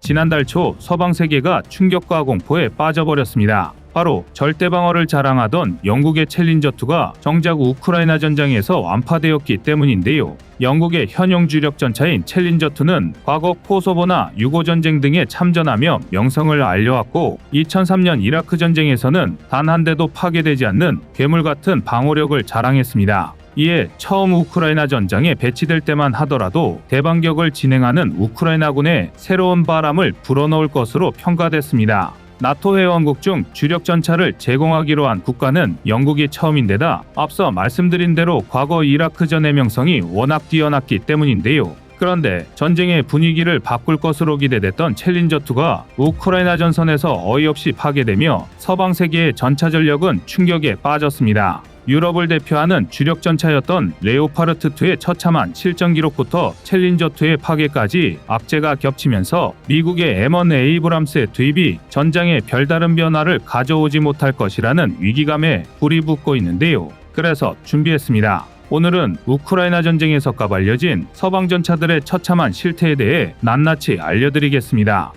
지난달 초 서방 세계가 충격과 공포에 빠져버렸습니다. 바로 절대방어를 자랑하던 영국의 챌린저2가 정작 우크라이나 전장에서 완파되었기 때문인데요. 영국의 현용 주력 전차인 챌린저2는 과거 코소보나 유고전쟁 등에 참전하며 명성을 알려왔고 2003년 이라크 전쟁에서는 단 한 대도 파괴되지 않는 괴물 같은 방어력을 자랑했습니다. 이에 처음 우크라이나 전장에 배치될 때만 하더라도 대반격을 진행하는 우크라이나군에 새로운 바람을 불어넣을 것으로 평가됐습니다. 나토 회원국 중 주력 전차를 제공하기로 한 국가는 영국이 처음인데다 앞서 말씀드린 대로 과거 이라크전의 명성이 워낙 뛰어났기 때문인데요. 그런데 전쟁의 분위기를 바꿀 것으로 기대됐던 챌린저2가 우크라이나 전선에서 어이없이 파괴되며 서방 세계의 전차 전력은 충격에 빠졌습니다. 유럽을 대표하는 주력 전차였던 레오파르트2의 처참한 실전 기록부터 챌린저2의 파괴까지 악재가 겹치면서 미국의 M1 에이브람스의 투입이 전장에 별다른 변화를 가져오지 못할 것이라는 위기감에 불이 붙고 있는데요. 그래서 준비했습니다. 오늘은 우크라이나 전쟁에서 까발려진 서방 전차들의 처참한 실태에 대해 낱낱이 알려드리겠습니다.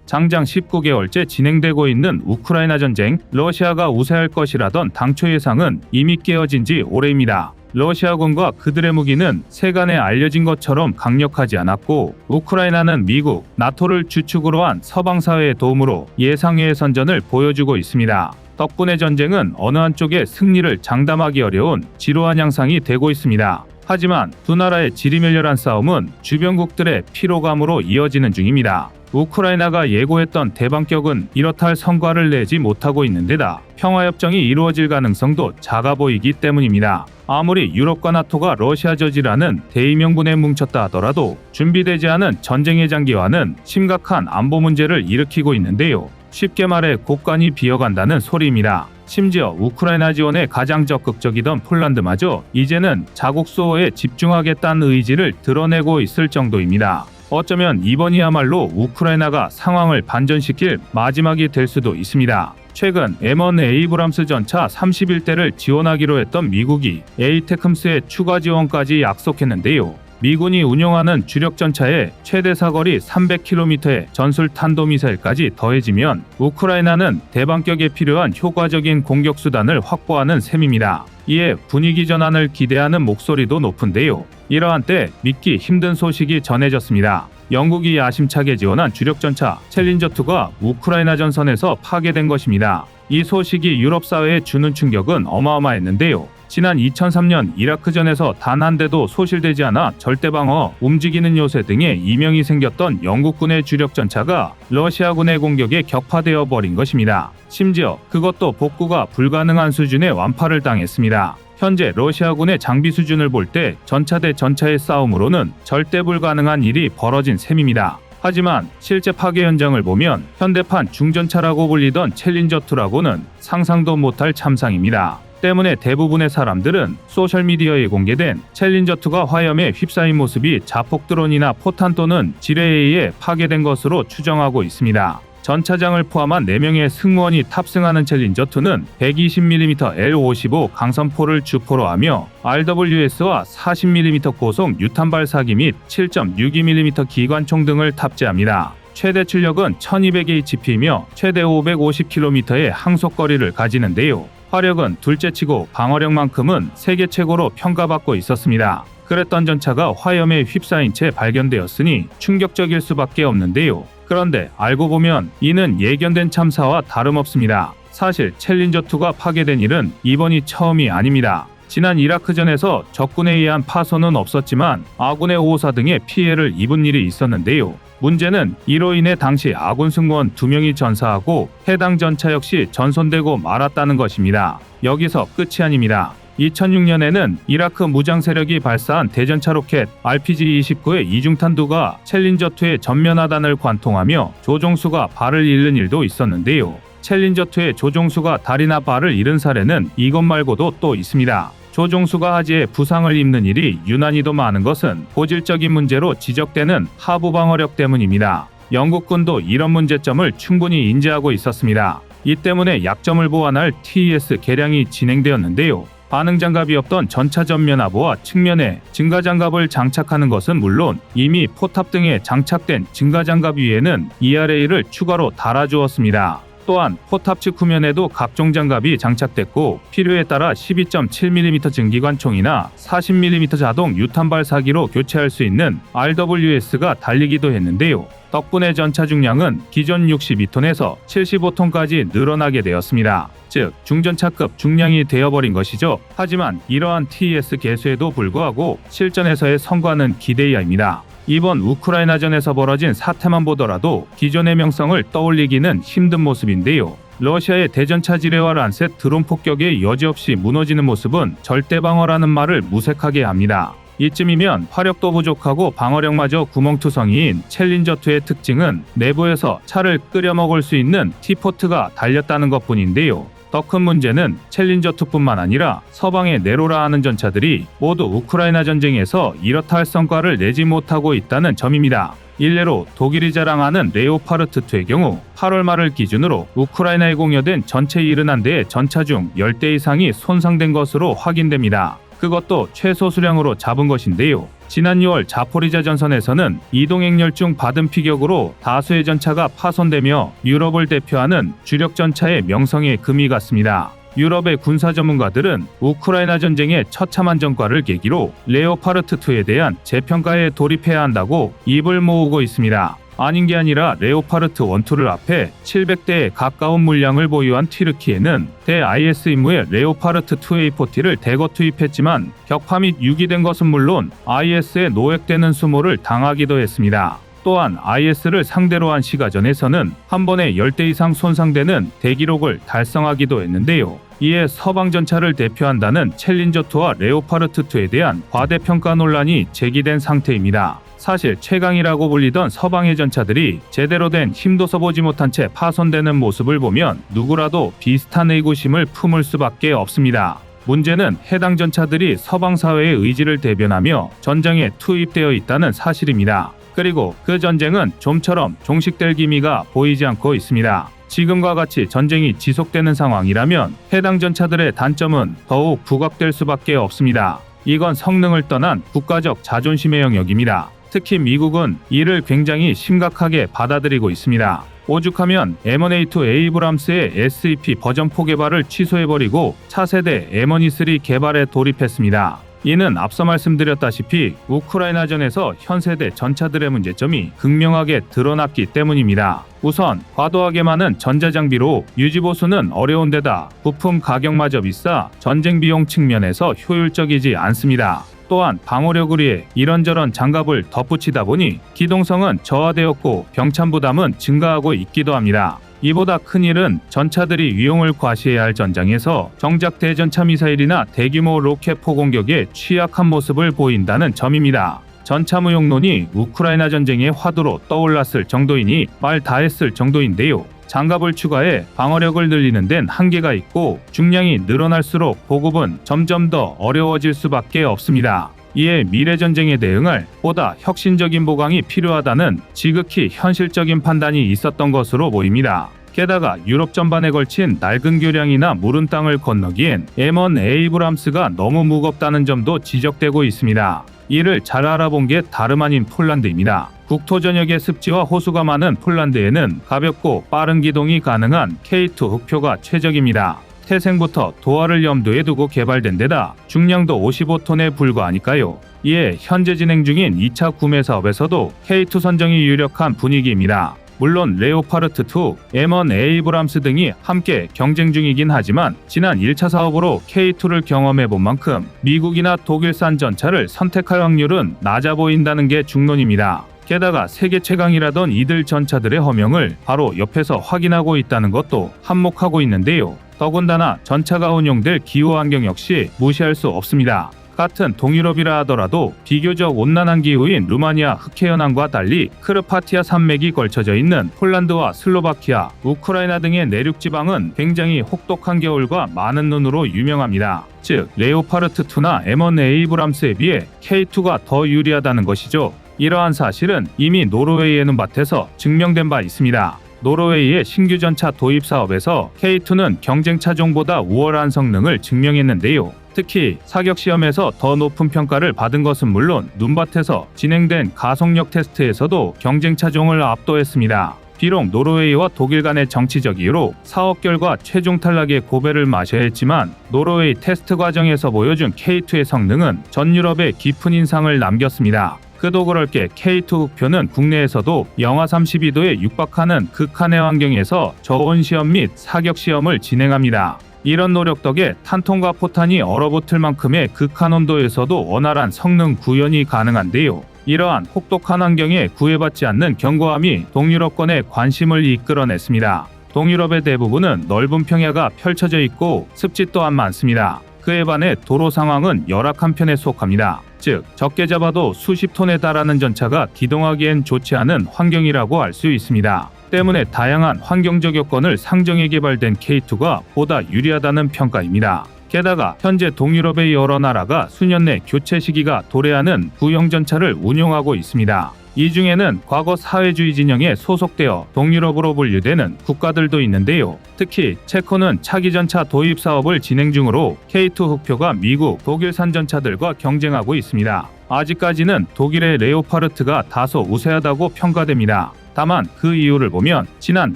장장 19개월째 진행되고 있는 우크라이나 전쟁, 러시아가 우세할 것이라던 당초 예상은 이미 깨어진 지 오래입니다. 러시아군과 그들의 무기는 세간에 알려진 것처럼 강력하지 않았고 우크라이나는 미국, 나토를 주축으로 한 서방 사회의 도움으로 예상외의 선전을 보여주고 있습니다. 덕분에 전쟁은 어느 한쪽의 승리를 장담하기 어려운 지루한 양상이 되고 있습니다. 하지만 두 나라의 지리멸렬한 싸움은 주변국들의 피로감으로 이어지는 중입니다. 우크라이나가 예고했던 대반격은 이렇다 할 성과를 내지 못하고 있는데다 평화협정이 이루어질 가능성도 작아 보이기 때문입니다. 아무리 유럽과 나토가 러시아 저지라는 대의명분에 뭉쳤다 하더라도 준비되지 않은 전쟁의 장기화는 심각한 안보 문제를 일으키고 있는데요. 쉽게 말해 곳간이 비어간다는 소리입니다. 심지어 우크라이나 지원에 가장 적극적이던 폴란드마저 이제는 자국 수호에 집중하겠다는 의지를 드러내고 있을 정도입니다. 어쩌면 이번이야말로 우크라이나가 상황을 반전시킬 마지막이 될 수도 있습니다. 최근 M1 에이브람스 전차 31대를 지원하기로 했던 미국이 에이테크스의 추가 지원까지 약속했는데요. 미군이 운용하는 주력 전차에 최대 사거리 300km의 전술 탄도미사일까지 더해지면 우크라이나는 대반격에 필요한 효과적인 공격 수단을 확보하는 셈입니다. 이에 분위기 전환을 기대하는 목소리도 높은데요. 이러한 때 믿기 힘든 소식이 전해졌습니다. 영국이 야심차게 지원한 주력 전차 챌린저2가 우크라이나 전선에서 파괴된 것입니다. 이 소식이 유럽 사회에 주는 충격은 어마어마했는데요. 지난 2003년 이라크전에서 단 한 대도 소실되지 않아 절대방어, 움직이는 요새 등의 이명이 생겼던 영국군의 주력 전차가 러시아군의 공격에 격파되어 버린 것입니다. 심지어 그것도 복구가 불가능한 수준의 완파를 당했습니다. 현재 러시아군의 장비 수준을 볼 때 전차 대 전차의 싸움으로는 절대 불가능한 일이 벌어진 셈입니다. 하지만 실제 파괴 현장을 보면 현대판 중전차라고 불리던 챌린저2라고는 상상도 못할 참상입니다. 때문에 대부분의 사람들은 소셜미디어에 공개된 챌린저2가 화염에 휩싸인 모습이 자폭 드론이나 포탄 또는 지뢰에 의해 파괴된 것으로 추정하고 있습니다. 전차장을 포함한 4명의 승무원이 탑승하는 챌린저2는 120mm L55 강선포를 주포로 하며 RWS와 40mm 고속 유탄 발사기 및 7.62mm 기관총 등을 탑재합니다. 최대 출력은 1200hp이며 최대 550km의 항속거리를 가지는데요. 화력은 둘째치고 방어력만큼은 세계 최고로 평가받고 있었습니다. 그랬던 전차가 화염에 휩싸인 채 발견되었으니 충격적일 수밖에 없는데요. 그런데 알고 보면 이는 예견된 참사와 다름없습니다. 사실 챌린저2가 파괴된 일은 이번이 처음이 아닙니다. 지난 이라크전에서 적군에 의한 파손은 없었지만 아군의 오사 등의 피해를 입은 일이 있었는데요. 문제는 이로 인해 당시 아군 승무원 2명이 전사하고 해당 전차 역시 전손되고 말았다는 것입니다. 여기서 끝이 아닙니다. 2006년에는 이라크 무장 세력이 발사한 대전차 로켓 RPG-29의 이중탄두가 챌린저2의 전면 하단을 관통하며 조종수가 발을 잃는 일도 있었는데요. 챌린저2의 조종수가 다리나 발을 잃은 사례는 이것 말고도 또 있습니다. 조종수가 하지에 부상을 입는 일이 유난히도 많은 것은 고질적인 문제로 지적되는 하부 방어력 때문입니다. 영국군도 이런 문제점을 충분히 인지하고 있었습니다. 이 때문에 약점을 보완할 TES 개량이 진행되었는데요. 반응 장갑이 없던 전차 전면 하부와 측면에 증가 장갑을 장착하는 것은 물론 이미 포탑 등에 장착된 증가 장갑 위에는 ERA를 추가로 달아주었습니다. 또한 포탑 측 후면에도 각종 장갑이 장착됐고 필요에 따라 12.7mm 증기관총이나 40mm 자동 유탄 발사기로 교체할 수 있는 RWS가 달리기도 했는데요. 덕분에 전차 중량은 기존 62톤에서 75톤까지 늘어나게 되었습니다. 즉 중전차급 중량이 되어버린 것이죠. 하지만 이러한 TES 개수에도 불구하고 실전에서의 성과는 기대 이하입니다. 이번 우크라이나전에서 벌어진 사태만 보더라도 기존의 명성을 떠올리기는 힘든 모습인데요. 러시아의 대전차 지뢰와 란셋 드론 폭격에 여지없이 무너지는 모습은 절대방어라는 말을 무색하게 합니다. 이쯤이면 화력도 부족하고 방어력마저 구멍투성이인 챌린저2의 특징은 내부에서 차를 끓여 먹을 수 있는 T포트가 달렸다는 것뿐인데요. 더 큰 문제는 챌린저2뿐만 아니라 서방의 네로라 하는 전차들이 모두 우크라이나 전쟁에서 이렇다 할 성과를 내지 못하고 있다는 점입니다. 일례로 독일이 자랑하는 레오파르트2의 경우 8월 말을 기준으로 우크라이나에 공여된 전체 71대의 전차 중 10대 이상이 손상된 것으로 확인됩니다. 그것도 최소 수량으로 잡은 것인데요. 지난 6월 자포리자 전선에서는 이동행렬중 받은 피격으로 다수의 전차가 파손되며 유럽을 대표하는 주력 전차의 명성에 금이 갔습니다. 유럽의 군사 전문가들은 우크라이나 전쟁의 처참한 전과를 계기로 레오파르트2에 대한 재평가에 돌입해야 한다고 입을 모으고 있습니다. 아닌 게 아니라 레오파르트 1, 2를 앞에 700대에 가까운 물량을 보유한 튀르키예는 대 IS 임무에 레오파르트 2A40를 대거 투입했지만 격파 및 유기된 것은 물론 IS의 노획되는 수모를 당하기도 했습니다. 또한 IS를 상대로 한 시가전에서는 한 번에 10대 이상 손상되는 대기록을 달성하기도 했는데요. 이에 서방 전차를 대표한다는 챌린저2와 레오파르트2에 대한 과대평가 논란이 제기된 상태입니다. 사실 최강이라고 불리던 서방의 전차들이 제대로 된 힘도 써보지 못한 채 파손되는 모습을 보면 누구라도 비슷한 의구심을 품을 수밖에 없습니다. 문제는 해당 전차들이 서방 사회의 의지를 대변하며 전장에 투입되어 있다는 사실입니다. 그리고 그 전쟁은 좀처럼 종식될 기미가 보이지 않고 있습니다. 지금과 같이 전쟁이 지속되는 상황이라면 해당 전차들의 단점은 더욱 부각될 수밖에 없습니다. 이건 성능을 떠난 국가적 자존심의 영역입니다. 특히 미국은 이를 굉장히 심각하게 받아들이고 있습니다. 오죽하면 M1A2 에이브람스의 SEP 버전 4 개발을 취소해버리고 차세대 M1E3 개발에 돌입했습니다. 이는 앞서 말씀드렸다시피 우크라이나전에서 현세대 전차들의 문제점이 극명하게 드러났기 때문입니다. 우선 과도하게 많은 전자장비로 유지보수는 어려운 데다 부품 가격마저 비싸 전쟁 비용 측면에서 효율적이지 않습니다. 또한 방어력을 위해 이런저런 장갑을 덧붙이다 보니 기동성은 저하되었고 병참 부담은 증가하고 있기도 합니다. 이보다 큰 일은 전차들이 위용을 과시해야 할 전장에서 정작 대전차 미사일이나 대규모 로켓포 공격에 취약한 모습을 보인다는 점입니다. 전차 무용론이 우크라이나 전쟁의 화두로 떠올랐을 정도이니 말 다했을 정도인데요. 장갑을 추가해 방어력을 늘리는 데는 한계가 있고 중량이 늘어날수록 보급은 점점 더 어려워질 수밖에 없습니다. 이에 미래 전쟁에 대응할 보다 혁신적인 보강이 필요하다는 지극히 현실적인 판단이 있었던 것으로 보입니다. 게다가 유럽 전반에 걸친 낡은 교량이나 무른 땅을 건너기엔 M1 에이브람스가 너무 무겁다는 점도 지적되고 있습니다. 이를 잘 알아본 게 다름 아닌 폴란드입니다. 국토 전역에 습지와 호수가 많은 폴란드에는 가볍고 빠른 기동이 가능한 K2 흑표가 최적입니다. 태생부터 도하를 염두에 두고 개발된 데다 중량도 55톤에 불과하니까요. 이에 현재 진행 중인 2차 구매 사업에서도 K2 선정이 유력한 분위기입니다. 물론 레오파르트2, M1 에이브람스 등이 함께 경쟁 중이긴 하지만 지난 1차 사업으로 K2를 경험해 본 만큼 미국이나 독일산 전차를 선택할 확률은 낮아 보인다는 게 중론입니다. 게다가 세계 최강이라던 이들 전차들의 허명을 바로 옆에서 확인하고 있다는 것도 한몫하고 있는데요. 더군다나 전차가 운용될 기후 환경 역시 무시할 수 없습니다. 같은 동유럽이라 하더라도 비교적 온난한 기후인 루마니아 흑해연안과 달리 크르파티아 산맥이 걸쳐져 있는 폴란드와 슬로바키아, 우크라이나 등의 내륙 지방은 굉장히 혹독한 겨울과 많은 눈으로 유명합니다. 즉 레오파르트2나 M1 에이브람스에 비해 K2가 더 유리하다는 것이죠. 이러한 사실은 이미 노르웨이의 눈밭에서 증명된 바 있습니다. 노르웨이의 신규 전차 도입 사업에서 K2는 경쟁 차종보다 우월한 성능을 증명했는데요. 특히 사격 시험에서 더 높은 평가를 받은 것은 물론 눈밭에서 진행된 가속력 테스트에서도 경쟁 차종을 압도했습니다. 비록 노르웨이와 독일 간의 정치적 이유로 사업 결과 최종 탈락의 고배를 마셔야 했지만 노르웨이 테스트 과정에서 보여준 K2의 성능은 전 유럽에 깊은 인상을 남겼습니다. 그도 그럴 게 K2 흑표는 국내에서도 영하 32도에 육박하는 극한의 환경에서 저온 시험 및 사격 시험을 진행합니다. 이런 노력 덕에 탄통과 포탄이 얼어붙을 만큼의 극한 온도에서도 원활한 성능 구현이 가능한데요. 이러한 혹독한 환경에 구애받지 않는 견고함이 동유럽권의 관심을 이끌어냈습니다. 동유럽의 대부분은 넓은 평야가 펼쳐져 있고 습지 또한 많습니다. 그에 반해 도로 상황은 열악한 편에 속합니다. 즉, 적게 잡아도 수십 톤에 달하는 전차가 기동하기엔 좋지 않은 환경이라고 할 수 있습니다. 때문에 다양한 환경적 여건을 상정해 개발된 K2가 보다 유리하다는 평가입니다. 게다가 현재 동유럽의 여러 나라가 수년 내 교체 시기가 도래하는 구형 전차를 운용하고 있습니다. 이 중에는 과거 사회주의 진영에 소속되어 동유럽으로 분류되는 국가들도 있는데요. 특히 체코는 차기 전차 도입 사업을 진행 중으로 K2 흑표가 미국, 독일산 전차들과 경쟁하고 있습니다. 아직까지는 독일의 레오파르트가 다소 우세하다고 평가됩니다. 다만 그 이유를 보면 지난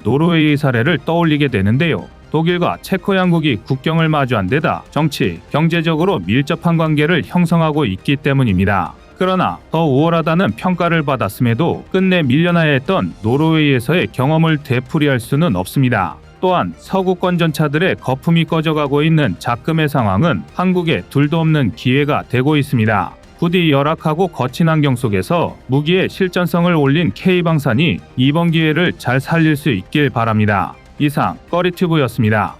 노르웨이 사례를 떠올리게 되는데요. 독일과 체코 양국이 국경을 마주한 데다 정치, 경제적으로 밀접한 관계를 형성하고 있기 때문입니다. 그러나 더 우월하다는 평가를 받았음에도 끝내 밀려나야 했던 노르웨이에서의 경험을 되풀이할 수는 없습니다. 또한 서구권 전차들의 거품이 꺼져가고 있는 작금의 상황은 한국에 둘도 없는 기회가 되고 있습니다. 부디 열악하고 거친 환경 속에서 무기의 실전성을 올린 K방산이 이번 기회를 잘 살릴 수 있길 바랍니다. 이상 꺼리튜브였습니다.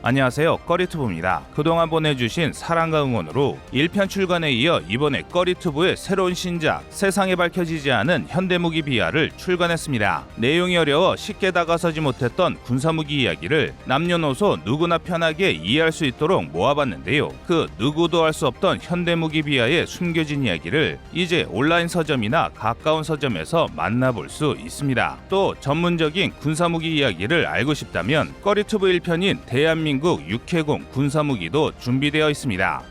안녕하세요, 꺼리튜브입니다. 그동안 보내주신 사랑과 응원으로 1편 출간에 이어 이번에 꺼리튜브의 새로운 신작 세상에 밝혀지지 않은 현대무기 비하를 출간했습니다. 내용이 어려워 쉽게 다가서지 못했던 군사무기 이야기를 남녀노소 누구나 편하게 이해할 수 있도록 모아봤는데요. 그 누구도 알 수 없던 현대무기 비하의 숨겨진 이야기를 이제 온라인 서점이나 가까운 서점에서 만나볼 수 있습니다. 또 전문적인 군사무기 이야기를 알고 싶다면 꺼리튜브 1편인 대한민국 육해공 군사무기도 준비되어 있습니다.